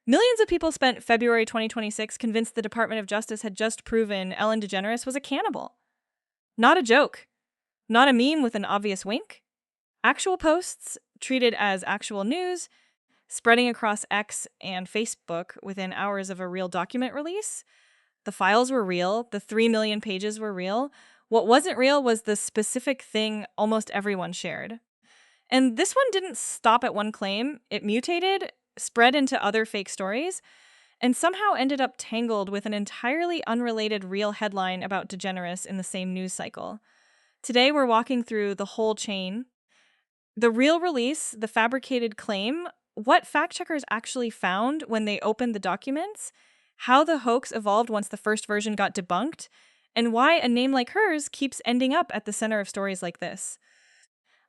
Millions of people spent February 2026 convinced the Department of Justice had just proven Ellen DeGeneres was a cannibal. Not a joke. Not a meme with an obvious wink. Actual posts, treated as actual news, spreading across X and Facebook within hours of a real document release. The files were real. The 3 million pages were real. What wasn't real was the specific thing almost everyone shared. And this one didn't stop at one claim. It mutated, spread into other fake stories, and somehow ended up tangled with an entirely unrelated real headline about DeGeneres in the same news cycle. Today, we're walking through the whole chain. The real release, the fabricated claim, what fact-checkers actually found when they opened the documents, how the hoax evolved once the first version got debunked, and why a name like hers keeps ending up at the center of stories like this.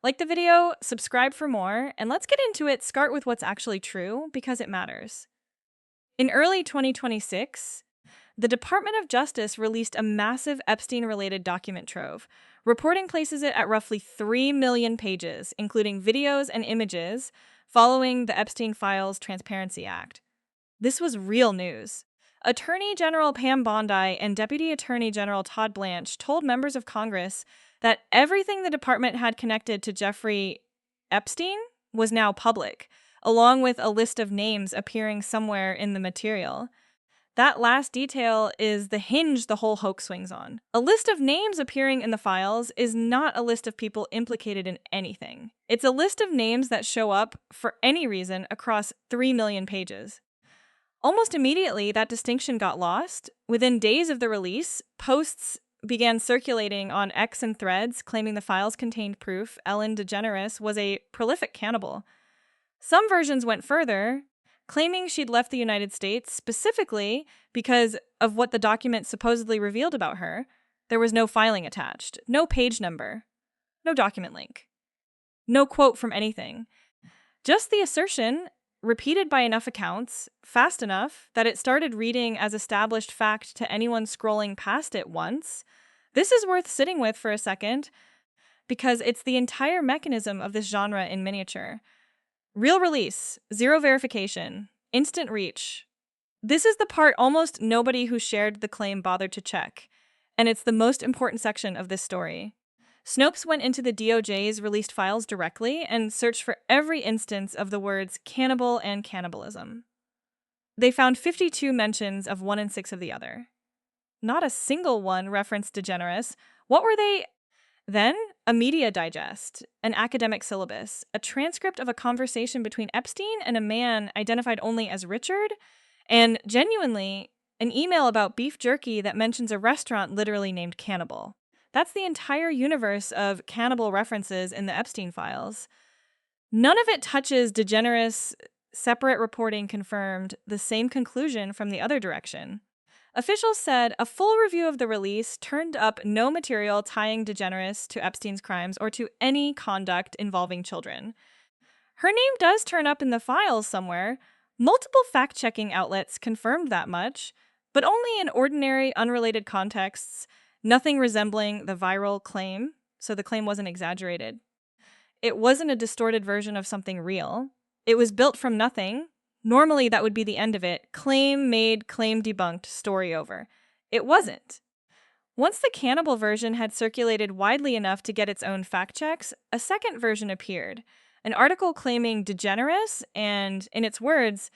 Like the video, subscribe for more, and let's get into it. Start with what's actually true, because it matters. In early 2026, the Department of Justice released a massive Epstein-related document trove. Reporting places it at roughly 3 million pages, including videos and images, following the Epstein Files Transparency Act. This was real news. Attorney General Pam Bondi and Deputy Attorney General Todd Blanche told members of Congress that everything the department had connected to Jeffrey Epstein was now public, along with a list of names appearing somewhere in the material. That last detail is the hinge the whole hoax swings on. A list of names appearing in the files is not a list of people implicated in anything. It's a list of names that show up for any reason across 3 million pages. Almost immediately, that distinction got lost. Within days of the release, posts began circulating on X and Threads claiming the files contained proof Ellen DeGeneres was a prolific cannibal. Some versions went further, claiming she'd left the United States specifically because of what the document supposedly revealed about her. There was no filing attached, no page number, no document link, no quote from anything. Just the assertion, repeated by enough accounts, fast enough that it started reading as established fact to anyone scrolling past it once. This is worth sitting with for a second, because it's the entire mechanism of this genre in miniature. Real release, zero verification, instant reach. This is the part almost nobody who shared the claim bothered to check, and it's the most important section of this story. Snopes went into the DOJ's released files directly and searched for every instance of the words cannibal and cannibalism. They found 52 mentions of one and six of the other. Not a single one referenced DeGeneres. What were they? Then, a media digest, an academic syllabus, a transcript of a conversation between Epstein and a man identified only as Richard, and genuinely, an email about beef jerky that mentions a restaurant literally named Cannibal. That's the entire universe of cannibal references in the Epstein files. None of it touches DeGeneres. Separate reporting confirmed the same conclusion from the other direction. Officials said a full review of the release turned up no material tying DeGeneres to Epstein's crimes or to any conduct involving children. Her name does turn up in the files somewhere. Multiple fact-checking outlets confirmed that much, but only in ordinary, unrelated contexts, nothing resembling the viral claim, so the claim wasn't exaggerated. It wasn't a distorted version of something real. It was built from nothing. Normally, that would be the end of it. Claim made, claim debunked, story over. It wasn't. Once the cannibal version had circulated widely enough to get its own fact checks, a second version appeared. An article claiming DeGeneres and, in its words,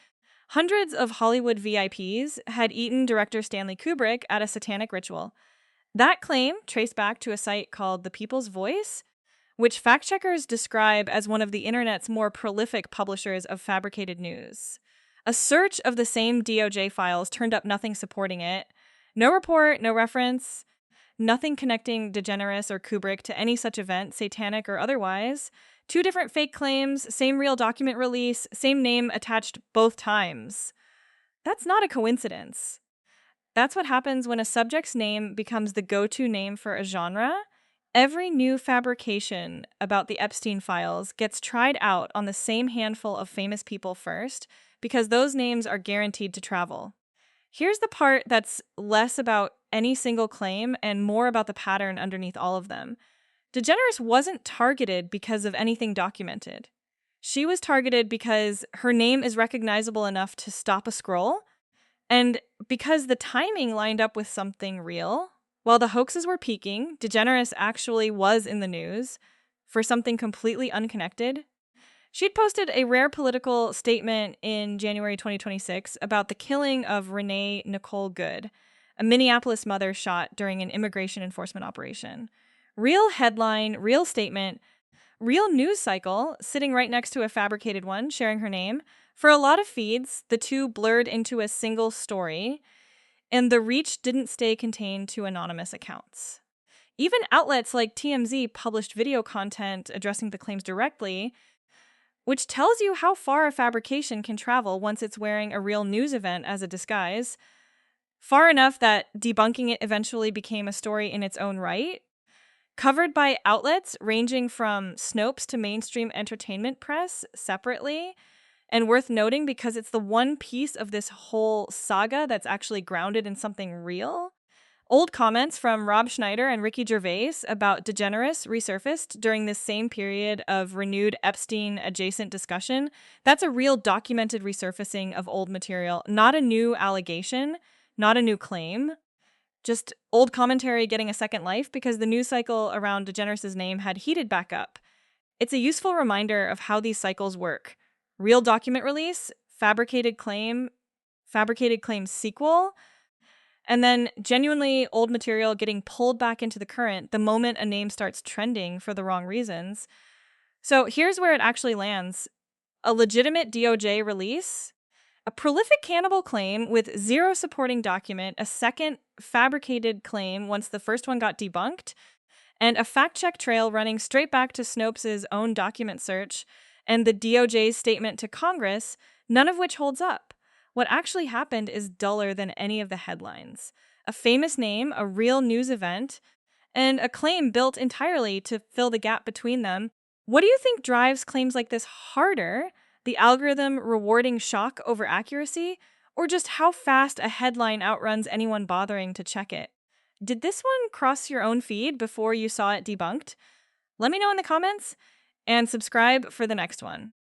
hundreds of Hollywood VIPs had eaten director Stanley Kubrick at a satanic ritual. That claim traced back to a site called The People's Voice, which fact-checkers describe as one of the internet's more prolific publishers of fabricated news. A search of the same DOJ files turned up nothing supporting it. No report, no reference, nothing connecting DeGeneres or Kubrick to any such event, satanic or otherwise. Two different fake claims, same real document release, same name attached both times. That's not a coincidence. That's what happens when a subject's name becomes the go-to name for a genre. Every new fabrication about the Epstein files gets tried out on the same handful of famous people first, because those names are guaranteed to travel. Here's the part that's less about any single claim and more about the pattern underneath all of them. DeGeneres wasn't targeted because of anything documented. She was targeted because her name is recognizable enough to stop a scroll, and because the timing lined up with something real. While the hoaxes were peaking, DeGeneres actually was in the news for something completely unconnected. She'd posted a rare political statement in January 2026 about the killing of Renee Nicole Good, a Minneapolis mother shot during an immigration enforcement operation. Real headline, real statement, real news cycle, sitting right next to a fabricated one sharing her name. For a lot of feeds, the two blurred into a single story, and the reach didn't stay contained to anonymous accounts. Even outlets like TMZ published video content addressing the claims directly, which tells you how far a fabrication can travel once it's wearing a real news event as a disguise. Far enough that debunking it eventually became a story in its own right, covered by outlets ranging from Snopes to mainstream entertainment press separately, and worth noting because it's the one piece of this whole saga that's actually grounded in something real. Old comments from Rob Schneider and Ricky Gervais about DeGeneres resurfaced during this same period of renewed Epstein-adjacent discussion. That's a real documented resurfacing of old material, not a new allegation, not a new claim. Just old commentary getting a second life because the news cycle around DeGeneres' name had heated back up. It's a useful reminder of how these cycles work. Real document release, fabricated claim sequel, and then genuinely old material getting pulled back into the current the moment a name starts trending for the wrong reasons. So here's where it actually lands. A legitimate DOJ release, a prolific cannibal claim with zero supporting document, a second fabricated claim once the first one got debunked, and a fact-check trail running straight back to Snopes' own document search and the DOJ's statement to Congress, none of which holds up. What actually happened is duller than any of the headlines. A famous name, a real news event, and a claim built entirely to fill the gap between them. What do you think drives claims like this harder? The algorithm rewarding shock over accuracy, or just how fast a headline outruns anyone bothering to check it? Did this one cross your own feed before you saw it debunked? Let me know in the comments, and subscribe for the next one.